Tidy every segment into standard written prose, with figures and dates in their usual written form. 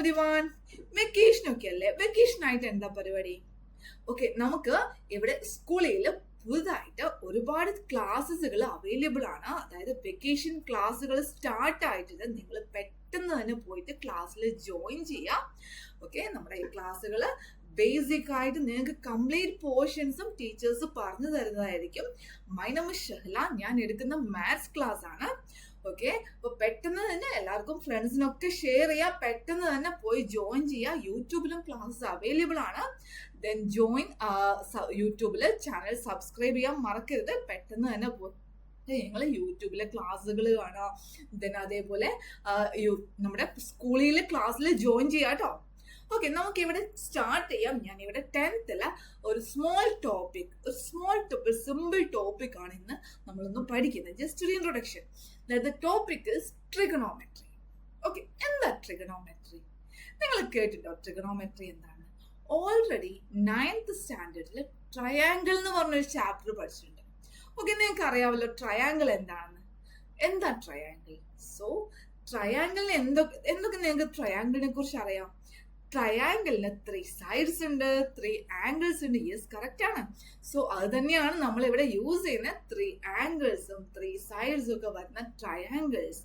Everyone. വെക്കേഷനൊക്കെ അല്ലേ? വെക്കേഷനായിട്ട് എന്താ പരിപാടി? ഓക്കെ, നമുക്ക് ഇവിടെ സ്കൂളിൽ പുതുതായിട്ട് ഒരുപാട് ക്ലാസ്സുകൾ അവൈലബിൾ ആണ്. അതായത് വെക്കേഷൻ ക്ലാസ്സുകൾ സ്റ്റാർട്ട് ആയിട്ടുണ്ട്. നിങ്ങൾ പെട്ടെന്ന് തന്നെ പോയിട്ട് ക്ലാസ്സിൽ ജോയിൻ ചെയ്യാം. ഓക്കെ, നമ്മുടെ ഈ ക്ലാസ്സുകൾ ബേസിക് ആയിട്ട് നിങ്ങൾക്ക് കംപ്ലീറ്റ് പോർഷൻസും ടീച്ചേഴ്സ് പറഞ്ഞു തരുന്നതായിരിക്കും. My name is Shahala. ഞാൻ എടുക്കുന്ന മാത്സ് ക്ലാസ് ആണ്. ഓക്കെ, അപ്പൊ പെട്ടെന്ന് തന്നെ എല്ലാവർക്കും ഫ്രണ്ട്സിനൊക്കെ ഷെയർ ചെയ്യുക. പെട്ടെന്ന് തന്നെ പോയി ജോയിൻ ചെയ്യുക. യൂട്യൂബിലും ക്ലാസ്സസ് അവൈലബിൾ ആണ്. ദെൻ ജോയിൻ യൂട്യൂബില് ചാനൽ സബ്സ്ക്രൈബ് ചെയ്യാൻ മറക്കരുത്. പെട്ടെന്ന് തന്നെ പോയി ഞങ്ങൾ യൂട്യൂബിലെ ക്ലാസ്സുകൾ കാണുക. ദെൻ അതേപോലെ നമ്മുടെ സ്കൂളിലെ ക്ലാസ്സിൽ ജോയിൻ ചെയ്യാം കേട്ടോ. ഓക്കെ, നമുക്ക് ഇവിടെ സ്റ്റാർട്ട് ചെയ്യാം. ഞാൻ ഇവിടെ 10th ഒരു സിമ്പിൾ ടോപ്പിക് ആണ് ഇന്ന് നമ്മളൊന്ന് പഠിക്കുന്നത്. ജസ്റ്റ് ഒരു introduction. The topic is trigonometry. Okay, എന്താ ട്രിഗണോമെട്രി? നിങ്ങൾ കേട്ടിട്ടോ ട്രിഗണോമെട്രി എന്താണ്? ഓൾറെഡി 9th സ്റ്റാൻഡേർഡിൽ ട്രയാങ്കിൾ എന്ന് പറഞ്ഞൊരു ചാപ്റ്റർ പഠിച്ചിട്ടുണ്ട്. ഓക്കെ, നിങ്ങൾക്ക് അറിയാമല്ലോ ട്രയാങ്കിൾ എന്താണെന്ന്. എന്താ ട്രയാങ്കിൾ? സോ ട്രയാങ്കിളിന് എന്തൊക്കെ നിങ്ങൾക്ക് ട്രയാങ്കിളിനെ കുറിച്ച് അറിയാം? ട്രയാങ്കിളിന് 3 സൈഡ്സ് ഉണ്ട്, 3 ആംഗിൾസ് ഉണ്ട്. യെസ്, കറക്റ്റ് ആണ്. സോ അത് തന്നെയാണ് നമ്മൾ ഇവിടെ യൂസ് ചെയ്യുന്ന 3 ആംഗിൾസും 3 സൈഡ്സും ഒക്കെ വരുന്ന ട്രയാങ്കിൾസ്.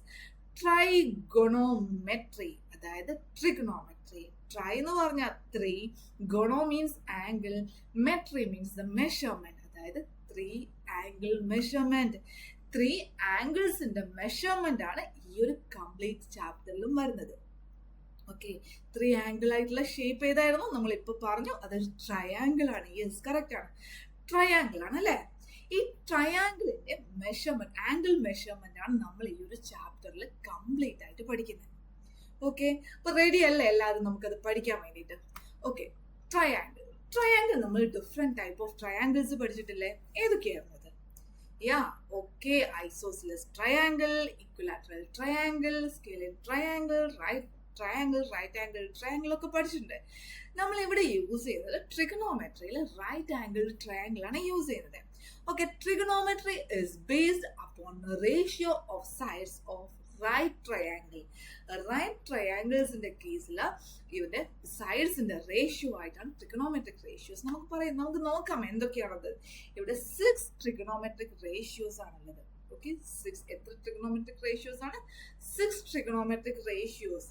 ട്രൈഗണോമെട്രി അതായത് ട്രിഗണോമെട്രി. ട്രൈ എന്ന് പറഞ്ഞാൽ 3, gono means angle, metry means the measurement. അതായത് 3 ആംഗിൾ മെഷർമെന്റ്. 3 ആംഗിൾസിന്റെ മെഷർമെന്റ് ആണ് ഈ ഒരു കംപ്ലീറ്റ് ചാപ്റ്ററിലും വരുന്നത്. ഓക്കെ, 3 ആംഗിൾ ആയിട്ടുള്ള ഷേപ്പ് ഏതായിരുന്നു നമ്മൾ ഇപ്പൊ പറഞ്ഞു? അതൊരു ട്രയാങ്കിൾ ആണ്. യെസ്, കറക്റ്റ് ആണ്. ട്രയാങ്കിൾ ആണ് അല്ലെ? ഈ ട്രയാങ്കിളിന്റെ മെഷർമെന്റ്, ആംഗിൾ മെഷർമെന്റ് ആണ് നമ്മൾ ഈ ഒരു ചാപ്റ്ററിൽ കംപ്ലീറ്റ് ആയിട്ട് പഠിക്കുന്നത്. ഓക്കെ, അപ്പൊ റെഡി അല്ലേ എല്ലാവരും നമുക്കത് പഠിക്കാൻ വേണ്ടിയിട്ട്? ഓക്കെ, ട്രയാങ്കിൾ നമ്മൾ ഡിഫറെന്റ് ടൈപ്പ് ഓഫ് ട്രയാങ്കിൾസ് പഠിച്ചിട്ടില്ലേ? ഏതൊക്കെയായിരുന്നു അത്? Okay, isosceles triangle, equilateral triangle, scalene triangle, right angle triangle ഒക്കെ പഠിച്ചിട്ടുണ്ട്. നമ്മൾ ഇവിടെ യൂസ് ചെയ്യുന്നത് ട്രിഗണോമെട്രിയിൽ റൈറ്റ് ആംഗിൾ ട്രയാങ്കിൾ ആണ് യൂസ് ചെയ്യുന്നത്. Okay, trigonometry is based upon ratio of sides of right triangle. Right ട്രയാങ്കിൾസിന്റെ കേസിൽ ഇതിന്റെ സൈഡ്സിന്റെ റേഷ്യോ ആയിട്ടാണ് ട്രിഗണോമെട്രിക് റേഷ്യോസ് നമുക്ക് നോക്കാം എന്തൊക്കെയാണത്. ഇവിടെ 6 ട്രിഗണോമെട്രിക് റേഷ്യോസ് ആണുള്ളത്. Okay, 6 എത്ര ട്രിഗണോമെട്രിക് റേഷ്യോസ് ആണ്? 6 ട്രിഗണോമെട്രിc ratios.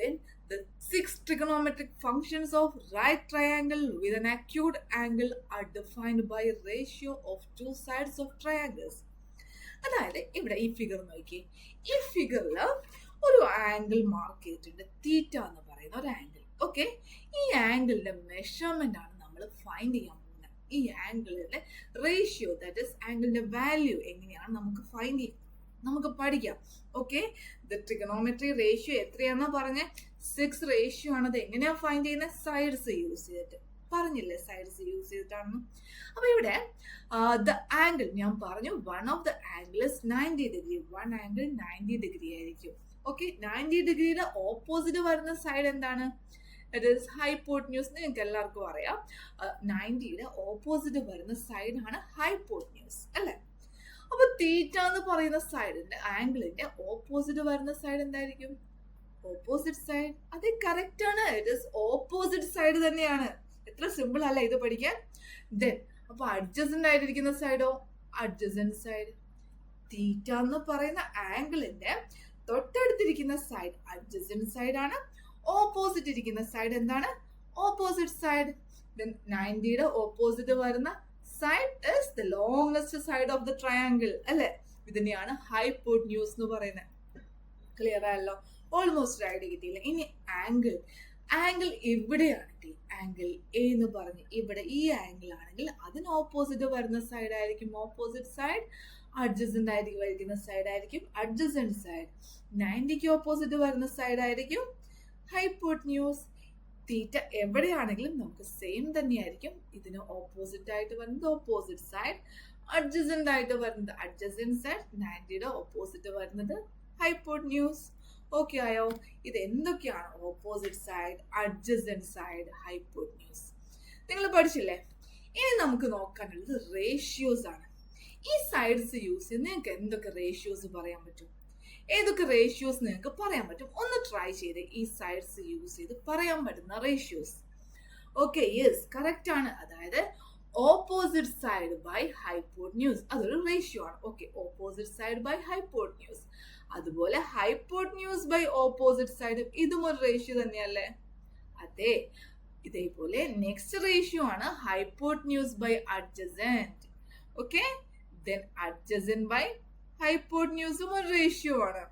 Then the 6 trigonometric functions of right triangle with an acute angle are defined by ratio of 2 sides of triangles. അതായത് ഇവിടെ ഈ ഫിഗർ നോക്കി. ഈ ഫിഗറിൽ ഒരു ആംഗിൾ മാർക്ക് ചെയ്തിട്ടുണ്ട്, തീറ്റ എന്ന് പറയുന്ന ഒരു ആംഗിൾ. ഓക്കെ, ഈ ആംഗിളിന്റെ മെഷർമെന്റ് ആണ് നമ്മൾ ഫൈൻഡ് ചെയ്യാൻ പോകുന്നത്. ഈ ആംഗിളിന്റെ റേഷ്യോ, ദാറ്റ് ഇസ് ആംഗിളിന്റെ വാല്യൂ എങ്ങനെയാണ് നമുക്ക് പഠിക്കാം. ഓക്കെ, ദ ട്രിഗണോമെട്രി റേഷ്യോ എത്രയാണെന്നാ പറഞ്ഞ? 6 റേഷ്യോ ആണ്. അത് എങ്ങനെയാ ഫൈൻഡ് ചെയ്യുന്നത്? സൈഡ്സ് യൂസ് ചെയ്തിട്ട്. പറഞ്ഞില്ലേ സൈഡ്സ് യൂസ് ചെയ്തിട്ടാണ്. അപ്പൊ ഇവിടെ ദ ആംഗിൾ ഞാൻ പറഞ്ഞു, one of the angle is 90 degree. One angle 90 degree ആയിരിക്കും. ഓക്കെ, 90 ഡിഗ്രിയുടെ ഓപ്പോസിറ്റ് വരുന്ന സൈഡ് എന്താണ്? It is hypotenuse. നിങ്ങൾക്ക് എല്ലാവർക്കും അറിയാം 90യുടെ ഓപ്പോസിറ്റ് വരുന്ന സൈഡാണ് ഹൈപ്പോട്ന്യൂസ് അല്ലെ? അപ്പൊ തീറ്റ എന്ന് പറയുന്ന സൈഡിന്റെ ആംഗിളിന്റെ ഓപ്പോസിറ്റ് വരുന്ന സൈഡ് എന്തായിരിക്കും? Opposite side. അത് കറക്റ്റ് ആണ്. ഇറ്റ് ഈസ് ഓപ്പോസിറ്റ് സൈഡ് തന്നെയാണ്. എത്ര സിമ്പിൾ അല്ല ഇത് പഠിക്കാൻ. ദെൻ അപ്പൊ അഡ്ജസന്റ് ആയിട്ടിരിക്കുന്ന സൈഡോ? Adjacent side. തീറ്റ എന്ന് പറയുന്ന ആംഗിളിന്റെ തൊട്ടടുത്തിരിക്കുന്ന സൈഡ് അഡ്ജസന്റ് സൈഡ് ആണ്. ഓപ്പോസിറ്റ് ഇരിക്കുന്ന സൈഡ് എന്താണ്? Opposite side. ദെൻ 90യുടെ ഓപ്പോസിറ്റ് വരുന്ന side is the longest side of the triangle അല്ലെ? ഇതിനെയാണ് ഹൈപ്പോട്ന്യൂസ് എന്ന് പറയുന്നത്. ക്ലിയർ ആയല്ലോ? ഓൾമോസ്റ്റ് ഒരു ഐഡിയ കിട്ടിയില്ല. ഇനി ആംഗിൾ എവിടെയാണെങ്കിൽ ആംഗിൾ എ എന്ന് പറഞ്ഞ് ഇവിടെ ഈ ആംഗിൾ ആണെങ്കിൽ അതിന് ഓപ്പോസിറ്റ് വരുന്ന സൈഡ് ആയിരിക്കും ഓപ്പോസിറ്റ് സൈഡ്. അഡ്ജസന്റ് ആയിരിക്കും വരുന്ന സൈഡ് ആയിരിക്കും അഡ്ജസന്റ് സൈഡ്. 90ക്ക് ഓപ്പോസിറ്റ് വരുന്ന സൈഡ് ആയിരിക്കും ഹൈപ്പോട്ന്യൂസ്. തീറ്റ എവിടെയാണെങ്കിലും നമുക്ക് സെയിം തന്നെയായിരിക്കും. ഇതിന് ഓപ്പോസിറ്റ് ആയിട്ട് വരുന്നത് ഓപ്പോസിറ്റ് സൈഡ്, അഡ്ജസന്റ് ആയിട്ട് വരുന്നത് അഡ്ജസന്റ് സൈഡ്, 90യുടെ ഓപ്പോസിറ്റ് വരുന്നത് ഹൈപ്പോട്ന്യൂസ്. ഓക്കെ ആയോ? ഇത് എന്തൊക്കെയാണ്? Opposite side, adjacent side, hypotenuse. നിങ്ങൾ പഠിച്ചില്ലേ? ഇനി നമുക്ക് നോക്കാനുള്ളത് റേഷ്യോസ് ആണ്. ഈ സൈഡ്സ് യൂസ് ചെയ്ത് നിങ്ങൾക്ക് എന്തൊക്കെ റേഷ്യോസ് പറയാൻ പറ്റും? ഏതൊക്കെ റേഷ്യോസ് നിങ്ങൾക്ക് പറയാൻ പറ്റും? ഒന്ന് ട്രൈ ചെയ്ത് ഈ സൈഡ്സ് യൂസ് ചെയ്ത് പറയാൻ പറ്റുന്ന റേഷ്യോസ്. ഓക്കെ, യെസ്, കറക്റ്റ് ആണ്. അതായത് ഓപ്പോസിറ്റ് സൈഡ് ബൈ ഹൈപ്പോട്ന്യൂസ്, അതൊരു റേഷ്യോ ആണ്. Okay, opposite side by hypotenuse. അതുപോലെ ഹൈപ്പോട്ന്യൂസ് ബൈ ഓപ്പോസിറ്റ് സൈഡ്, ഇതും ഒരു റേഷ്യോ തന്നെയല്ലേ? അതെ. ഇതേപോലെ നെക്സ്റ്റ് റേഷ്യോ ആണ് hypotenuse by adjacent. Okay, then adjacent by ഹൈപ്പോട്ന്യൂസും ഒരു റേഷ്യോ ആണ്.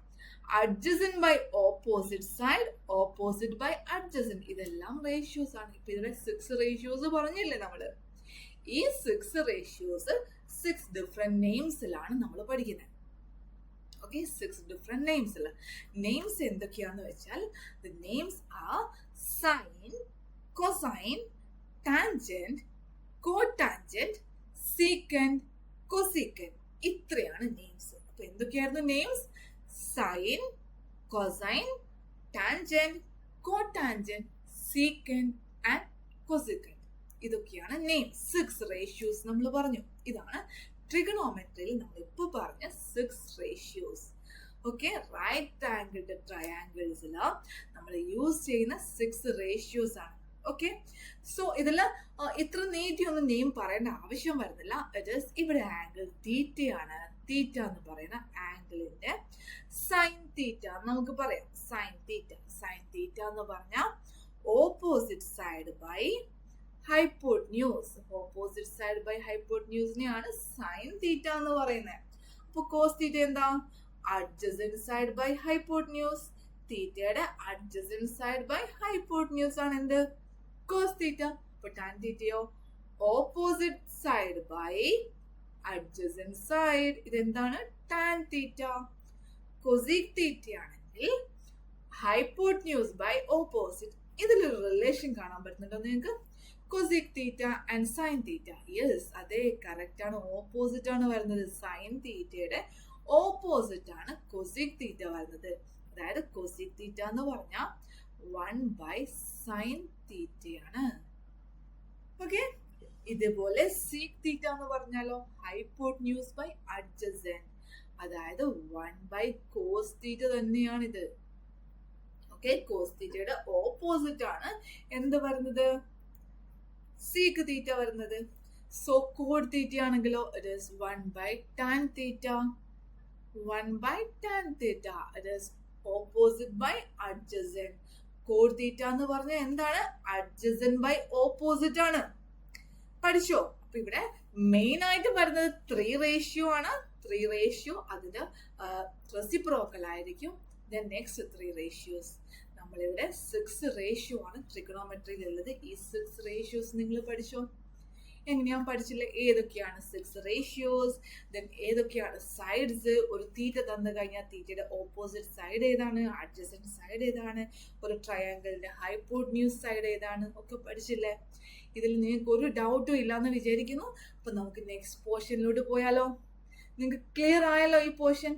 Adjacent by opposite side, opposite by adjacent, ഇതെല്ലാം റേഷ്യോസ് ആണ്. ഇപ്പൊ ഇതിലെ 6 റേഷ്യോസ് പറഞ്ഞില്ലേ നമ്മള്? ഈ 6 റേഷ്യോസ് 6 ഡിഫറെന്റ് നെയിംസിലാണ് നമ്മൾ പഠിക്കുന്നത്. Okay, 6 different നെയിംസിൽ. നെയിംസ് എന്തൊക്കെയാന്ന് വെച്ചാൽ the names are sine, cosine, tangent, cotangent, secant, cosecant. ഇത്രയാണ് നെയിംസ്. അപ്പൊ എന്തൊക്കെയായിരുന്നു names? Sine, cosine, tangent, cotangent, secant and cosecant. ഇതൊക്കെയാണ് നെയിംസ്. 6 റേഷ്യോസ് നമ്മൾ പറഞ്ഞു. ഇതാണ് ട്രിഗണോമെട്രിയിൽ നമ്മൾ ഇപ്പൊ പറഞ്ഞ 6 റേഷ്യോസ്. ഓക്കെ, റൈറ്റ് ആംഗിൾഡ് ട്രയാംഗിൾസിൽ നമ്മൾ യൂസ് ചെയ്യുന്ന 6 റേഷ്യോസ് ആണ്. ഓക്കെ, സോ ഇതിൽ ഇത്ര നീട്ടി ഒന്നും നെയിം പറയേണ്ട ആവശ്യം വരുന്നില്ല. ഇറ്റ് ഈസ് ഇവിടെ ആംഗിൾ തീറ്റയാണ്. തീറ്റ എന്ന് പറയുന്ന ആംഗിളിന്റെ സൈൻ തീറ്റ നമുക്ക് പറയാം. Sine theta. സൈൻ തീറ്റ എന്ന് പറഞ്ഞാൽ opposite side by hypotenuse. Opposite side by ഹൈപ്പോട്ന്യൂസിനെയാണ് സൈൻ തീറ്റ എന്ന് പറയുന്നത്. അപ്പൊ കോസ് തീറ്റ എന്താ? Adjacent side by hypotenuse. തീറ്റയുടെ അഡ്ജസന്റ് സൈഡ് ബൈ ഹൈപ്പോട്ന്യൂസ് ആണ് എന്ത്? Cos theta. അപ്പൊ ടാൻ തീറ്റയോ? Opposite side by adjacent side. ഇതെന്താണ്? Tan theta. കൊസീക് തീറ്റ ആണെങ്കിൽ ഹൈപ്പോട്ന്യൂസ് ബൈ ഓപ്പോസിറ്റ്. ഇതിലൊരു റിലേഷൻ കാണാൻ പറ്റുന്നുണ്ടോ നിങ്ങൾക്ക്? Cosec theta and sine theta. Yes, അതേ, കറക്റ്റ് ആണ്. ഓപ്പോസിറ്റ് ആണ് വരുന്നത്. സൈൻ തീറ്റയുടെ ഓപ്പോസിറ്റ് ആണ് കൊസീക് തീറ്റ വരുന്നത്. അതായത് കൊസീക് തീറ്റ എന്ന് പറഞ്ഞാൽ 1/sin തീറ്റയാണ്. ഓക്കെ, ഇതുപോലെ സീക് തീറ്റ എന്ന് പറഞ്ഞാലോ ഹൈപ്പോട്ന്യൂസ് ബൈ അഡ്ജസന്റ്. അതായത് 1/cos തീറ്റ തന്നെയാണിത്. ഓക്കെ, കോസ് തീറ്റയുടെ ഓപ്പോസിറ്റ് ആണ് എന്ത് വരുന്നത്? സീക്ക് തീറ്റ വരുന്നത്. സോ കോഡ് തീറ്റ ആണെങ്കിലോ it is 1/tan theta. 1/tan theta. It is opposite by adjacent. Cot theta എന്ന് പറഞ്ഞാൽ എന്താണ്? അഡ്ജസന്റ് ബൈ ഓപ്പോസിറ്റ് ആണ്. പഠിച്ചോ? അപ്പൊ ഇവിടെ മെയിൻ ആയിട്ട് വരുന്നത് 3 റേഷ്യോ ആണ്. 3 റേഷ്യോ അതിന്റെ റെസിപ്രോക്കൽ ആയിരിക്കും. Then next 3 ratios. നമ്മളിവിടെ 6 റേഷ്യോ ആണ് ട്രിഗണോമെട്രിയിൽ ഉള്ളത്. ഈ 6 റേഷ്യോസ് നിങ്ങൾ പഠിച്ചോ? എങ്ങനെയാ പഠിച്ചില്ലേ? ഏതൊക്കെയാണ് 6 റേഷ്യോസ്, ദെൻ ഏതൊക്കെയാണ് സൈഡ്സ്? ഒരു തീറ്റ തന്നു കഴിഞ്ഞാൽ തീറ്റയുടെ ഓപ്പോസിറ്റ് സൈഡ് ഏതാണ്? അഡ്ജസന്റ് സൈഡ് ഏതാണ്? ഒരു ട്രയാങ്കിളിന്റെ ഹൈപ്പോട്ന്യൂസ് സൈഡ് ഏതാണ്? ഒക്കെ പഠിച്ചില്ലേ? ഇതിൽ നിങ്ങൾക്ക് ഒരു ഡൗട്ടും ഇല്ലാന്ന് വിചാരിക്കുന്നു. അപ്പൊ നമുക്ക് നെക്സ്റ്റ് പോർഷനിലോട്ട് പോയാലോ? നിങ്ങൾക്ക് ക്ലിയർ ആയല്ലോ ഈ പോർഷൻ?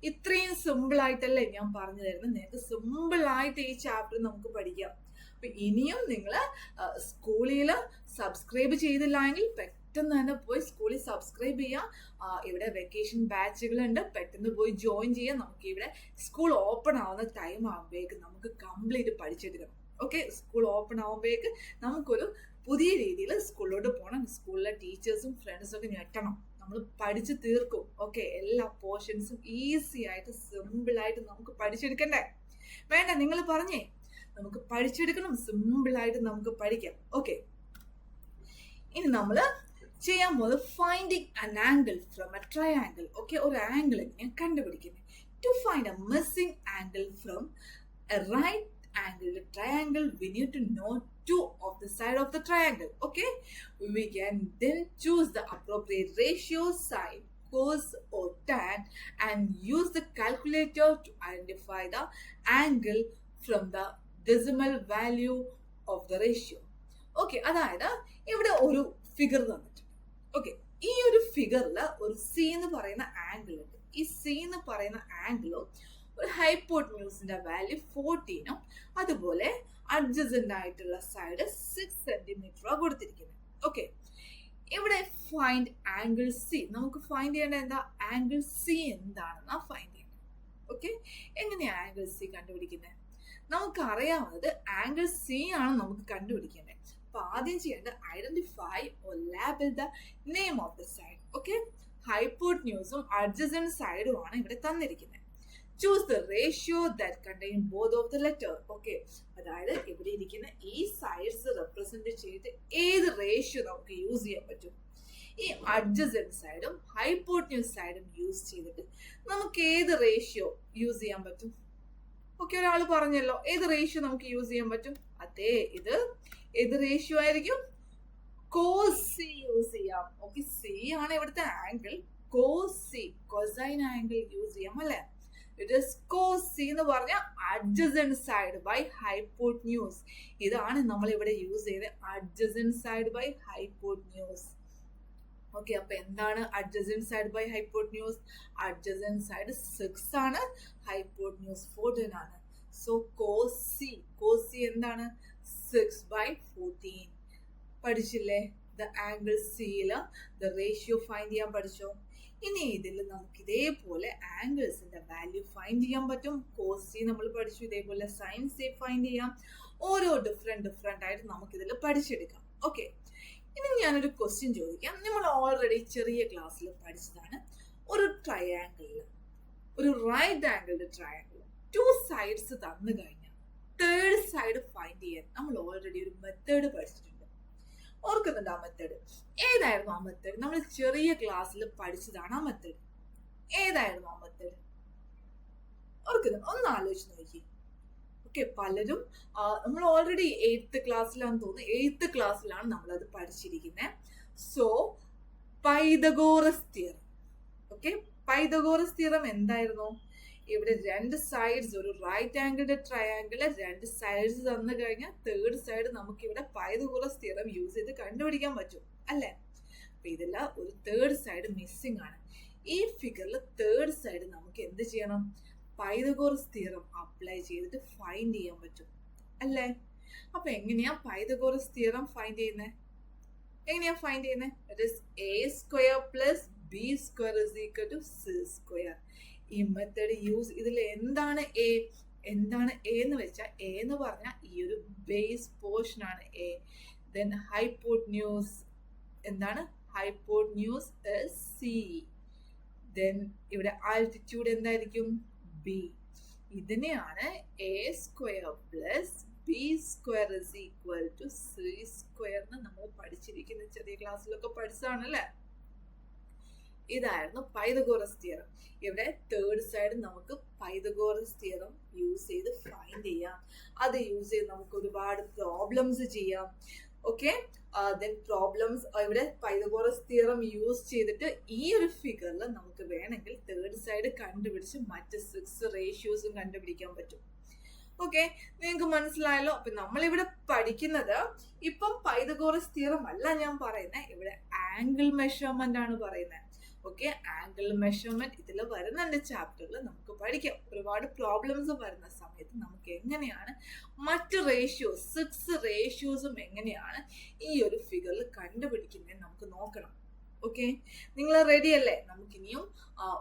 ഇത്രയും സിമ്പിൾ ആയിട്ടല്ലേ ഞാൻ പറഞ്ഞു തരുന്നത്. നിങ്ങൾക്ക് സിമ്പിൾ ആയിട്ട് ഈ ചാപ്റ്റർ നമുക്ക് പഠിക്കാം. അപ്പൊ ഇനിയും നിങ്ങൾ സ്കൂളിൽ സബ്സ്ക്രൈബ് ചെയ്തില്ല എങ്കിൽ പെട്ടെന്ന് തന്നെ പോയി സ്കൂളിൽ സബ്സ്ക്രൈബ് ചെയ്യുക. ഇവിടെ വെക്കേഷൻ ബാച്ചുകളുണ്ട്, പെട്ടെന്ന് പോയി ജോയിൻ ചെയ്യുക. നമുക്ക് ഇവിടെ സ്കൂൾ ഓപ്പൺ ആവുന്ന ടൈം ആകുമ്പോഴേക്ക് നമുക്ക് കംപ്ലീറ്റ് പഠിച്ചെടുക്കണം. ഓക്കെ, സ്കൂൾ ഓപ്പൺ ആകുമ്പോഴേക്ക് നമുക്കൊരു പുതിയ രീതിയിൽ സ്കൂളിലോട്ട് പോകണം. സ്കൂളിലെ ടീച്ചേഴ്സും ഫ്രണ്ട്സും ഒക്കെ ഞെട്ടണം. നമ്മൾ പഠിച്ചു തീർക്കും. ഓക്കെ, എല്ലാ പോർഷൻസും ഈസി ആയിട്ട് സിമ്പിൾ ആയിട്ട് നമുക്ക് പഠിച്ചെടുക്കണ്ടേ? വേണ്ട, നിങ്ങൾ പറഞ്ഞേ നമുക്ക് പഠിച്ചെടുക്കണം. സിമ്പിൾ ആയിട്ട് നമുക്ക് പഠിക്കാം. ഓക്കെ, ഇനി നമ്മൾ ചെയ്യാൻ പോകുന്നത് finding an angle from a triangle. Okay, ഒരു ആംഗിൾ എങ്ങനെയാണ് കണ്ടുപിടിക്കുന്നത്? To find a missing angle from a right angled triangle, we need to know 2 of the side of the triangle. Okay, we can then choose the appropriate ratio, sine, cos or tan, and use the calculator to identify the angle from the decimal value of the ratio. Okay, അതായത് ഇവിടെ ഒരു figure തന്നിട്ടുണ്ട്. Okay, ഈ ഒരു ഫിഗറിൽ ഒരു C എന്ന് പറയുന്ന ആംഗിൾ ഉണ്ട്. ഈ സി എന്ന് പറയുന്ന ആംഗിളും ഒരു ഹൈപ്പോട്ന്യൂസിന്റെ വാല്യൂ 14ഉം അതുപോലെ അഡ്ജസന്റ് ആയിട്ടുള്ള സൈഡ് 6 സെന്റിമീറ്റർ കൊടുത്തിരിക്കുന്നത്. ഓക്കെ, ഇവിടെ ഫൈൻഡ് ആംഗിൾ സി. നമുക്ക് ഫൈൻഡ് ചെയ്യേണ്ട എന്താ? ആംഗിൾ സി എന്താണെന്നാ ഫൈൻഡ് ചെയ്യേണ്ടത്. ഓക്കെ, എങ്ങനെയാ ആംഗിൾ സി കണ്ടുപിടിക്കുന്നത്? നമുക്കറിയാവുന്നത് ആംഗിൾ സി ആണ് നമുക്ക് കണ്ടുപിടിക്കേണ്ടത്. അപ്പൊ ആദ്യം ചെയ്യേണ്ടത് identify or label the name of the side. Okay, ഹൈപ്പോട്ന്യൂസും അഡ്ജസന്റ് സൈഡും ആണ് ഇവിടെ തന്നിരിക്കുന്നത്. Choose the ratio that contain both of the letter. ഓക്കെ, അതായത് ഇവിടെ ഇരിക്കുന്ന ഈ സൈഡ്സ് റെപ്രസെന്റ് ചെയ്ത് ഏത് റേഷ്യോ നമുക്ക് യൂസ് ചെയ്യാൻ പറ്റും? ഈ അഡ്ജസന്റ് സൈഡും ഹൈപ്പോട്ന്യൂസ് സൈഡും യൂസ് ചെയ്തിട്ട് നമുക്ക് ഏത് റേഷ്യോ യൂസ് ചെയ്യാൻ പറ്റും? ഓക്കെ, ഒരാൾ പറഞ്ഞല്ലോ ഏത് റേഷ്യോ നമുക്ക് യൂസ് ചെയ്യാൻ പറ്റും. അതെ, ഇത് ഏത് റേഷ്യോ ആയിരിക്കും? കോസ് സി യൂസ് ചെയ്യാം. ഓക്കെ, സി ആണ് ഇവിടുത്തെ angle. Cos C, cosine angle use ചെയ്യാം അല്ലെ. ഇറ്റ് ഈസ് കോസ് സി എന്ന് പറഞ്ഞ അഡ്ജസന്റ് സൈഡ് ബൈ ഹൈപ്പോട്ന്യൂസ്. ഇതാണ് നമ്മൾ ഇവിടെ യൂസ് ചെയ്തത്, adjacent side by hypotenuse. Okay, അപ്പൊ എന്താണ് adjacent side by hypotenuse? Adjacent side 6 ആണ്, ഹൈപ്പോട്ന്യൂസ് 14 ആണ്. സോ കോസ് സി എന്താണ്? 6/14. പഠിച്ചില്ലേ? ദ ആംഗിൾ സിയില് ദ റേഷ്യോ ഫൈൻഡ് ചെയ്യാൻ പഠിച്ചോ? ഇനി ഇതിൽ നമുക്ക് ഇതേപോലെ ആംഗിൾസിന്റെ വാല്യൂ ഫൈൻഡ് ചെയ്യാൻ പറ്റും. കോസ് സി നമ്മൾ പഠിച്ചു, ഇതേപോലെ സൈൻ സി ഫൈൻഡ് ചെയ്യാം. ഓരോ ഡിഫറെന്റ് ആയിട്ട് നമുക്ക് ഇതിൽ പഠിച്ചെടുക്കാം. ഓക്കെ, ഇനി ഞാനൊരു ക്വസ്റ്റ്യൻ ചോദിക്കാം. നമ്മൾ ഓൾറെഡി ചെറിയ ക്ലാസ്സിൽ പഠിച്ചതാണ്. ഒരു ട്രയാങ്കിളിൽ, ഒരു റൈറ്റ് ആംഗിൾഡ് ട്രയാങ്കിൾ 2 സൈഡ്സ് തന്നു കഴിഞ്ഞാൽ തേർഡ് സൈഡ് ഫൈൻഡ് ചെയ്യാൻ നമ്മൾ ഓൾറെഡി ഒരു മെത്തേഡ് പഠിച്ചിട്ടുണ്ട്. ഓർക്കുന്നുണ്ട് ആ മെത്തേഡ്? ഏതായിരുന്നു ആ മെത്തേഡ്? നമ്മൾ ചെറിയ ക്ലാസ്സിൽ പഠിച്ചതാണ് ആ മെത്തേഡ്. ഏതായിരുന്നു ആ മെത്തേഡ്? ഓർക്കുന്നുണ്ട്? ഒന്ന് ആലോചിച്ച് നോക്കി. ഓക്കെ, പലരും നമ്മൾ ഓൾറെഡി 8th ക്ലാസ്സിലാണെന്ന് തോന്നുന്നു. 8th ക്ലാസ്സിലാണ് നമ്മളത് പഠിച്ചിരിക്കുന്നത്. So Pythagoras theorem. Okay, Pythagoras theorem എന്തായിരുന്നു? ഇവിടെ 2 സൈഡ്സ്, ഒരു റൈറ്റ് ആംഗിൾഡ് ട്രയാങ്കിള് 2 സൈഡ്സ് തന്നു കഴിഞ്ഞാൽ തേർഡ് സൈഡ് നമുക്ക് ഇവിടെ പൈതഗോറസ് തിയറം യൂസ് ചെയ്ത് കണ്ടുപിടിക്കാൻ പറ്റും അല്ലെ. അപ്പൊ ഇതിൽ ഒരു തേർഡ് സൈഡ് മിസ്സിംഗ് ആണ്. ഈ ഫിഗറിൽ തേർഡ് സൈഡ് നമുക്ക് എന്ത് ചെയ്യണം? പൈതഗോറസ് തിയറം അപ്ലൈ ചെയ്തിട്ട് ഫൈൻഡ് ചെയ്യാൻ പറ്റും അല്ലേ. അപ്പൊ എങ്ങനെയാ പൈതഗോറസ് തിയറം ഫൈൻഡ് ചെയ്യുന്നത്? എങ്ങനെയാ ഫൈൻഡ് ചെയ്യുന്നത്? It is a² + b² = c². ഈ മെത്തേഡ് യൂസ്, ഇതിൽ എന്താണ് എ? എന്താണ് എ എന്ന് വെച്ചാൽ, എ എന്ന് പറഞ്ഞാൽ ഈ ഒരു ബേസ് പോർഷൻ ആണ് എ. ദെൻ ഹൈപ്പോട്ന്യൂസ് എന്താണ്? Hypotenuse C. ദെൻ ഇവിടെ ആൾട്ടിറ്റ്യൂഡ് എന്തായിരിക്കും? ബി. ഇതിനെയാണ് a² + b² = c² എന്ന് നമ്മൾ പഠിച്ചിരിക്കുന്ന, ചെറിയ ക്ലാസ്സിലൊക്കെ പഠിച്ചതാണ് അല്ലേ. ഇതായിരുന്നു പൈതഗോറസ് തിയറം. ഇവിടെ തേർഡ് സൈഡ് നമുക്ക് പൈതഗോറസ് തിയറം യൂസ് ചെയ്ത് ഫൈൻഡ് ചെയ്യാം. അത് യൂസ് ചെയ്ത് നമുക്ക് ഒരുപാട് പ്രോബ്ലംസ് ചെയ്യാം. ഓക്കെ, ദെൻ പ്രോബ്ലംസ് ഇവിടെ പൈതഗോറസ് തിയറം യൂസ് ചെയ്തിട്ട് ഈ ഒരു ഫിഗറിൽ നമുക്ക് വേണമെങ്കിൽ തേർഡ് സൈഡ് കണ്ടുപിടിച്ച് മറ്റ് 6 റേഷ്യോസും കണ്ടുപിടിക്കാൻ പറ്റും. ഓക്കെ, നിങ്ങൾക്ക് മനസ്സിലായല്ലോ. അപ്പൊ നമ്മളിവിടെ പഠിക്കുന്നത് ഇപ്പം പൈതഗോറസ് തിയറം അല്ല ഞാൻ പറയുന്നത്, ഇവിടെ ആംഗിൾ മെഷർമെന്റ് ആണ് പറയുന്നത്. ഓക്കെ, ആംഗിൾ മെഷർമെന്റ് ഇതിൽ വരുന്നുണ്ട് ചാപ്റ്ററിൽ, നമുക്ക് പഠിക്കാം. ഒരുപാട് പ്രോബ്ലംസ് വരുന്ന സമയത്ത് നമുക്ക് എങ്ങനെയാണ് മറ്റ് റേഷ്യോസ്, 6 റേഷ്യോസും എങ്ങനെയാണ് ഈ ഒരു ഫിഗറിൽ കണ്ടുപിടിക്കുന്നത് നമുക്ക് നോക്കണം. ഓക്കെ, നിങ്ങൾ റെഡി അല്ലേ? നമുക്കിനിയും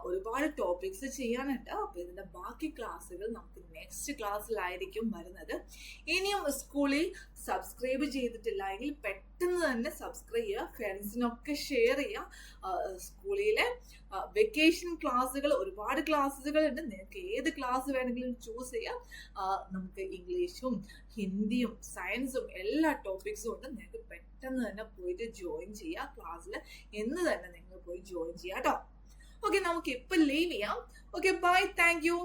ഒരുപാട് ടോപ്പിക്സ് ചെയ്യാനുണ്ട്. അപ്പൊ ഇതിന്റെ ബാക്കി ക്ലാസ്സുകൾ നമുക്ക് നെക്സ്റ്റ് ക്ലാസ്സിലായിരിക്കും വരുന്നത്. ഇനിയും സ്കൂളിൽ സബ്സ്ക്രൈബ് ചെയ്തിട്ടില്ലെങ്കിൽ പെട്ടെന്ന് തന്നെ സബ്സ്ക്രൈബ് ചെയ്യുക, ഫ്രണ്ട്സിനൊക്കെ ഷെയർ ചെയ്യുക. സ്കൂളിലെ വെക്കേഷൻ ക്ലാസ്സുകൾ, ഒരുപാട് ക്ലാസ്സുകൾ ഉണ്ട്. നിങ്ങൾക്ക് ഏത് ക്ലാസ് വേണമെങ്കിലും ചൂസ് ചെയ്യാം. നമുക്ക് ഇംഗ്ലീഷും ഹിന്ദിയും സയൻസും എല്ലാ ടോപ്പിക്സും ഉണ്ട്. നിങ്ങൾക്ക് പെട്ടെന്ന് തന്നെ പോയിട്ട് ജോയിൻ ചെയ്യുക. ക്ലാസ്സിൽ എന്ന് തന്നെ നിങ്ങൾ പോയി ജോയിൻ ചെയ്യാം കേട്ടോ. ഓക്കെ, നമുക്ക് ഇപ്പം ലീവ് ചെയ്യാം. Okay, bye, thank U.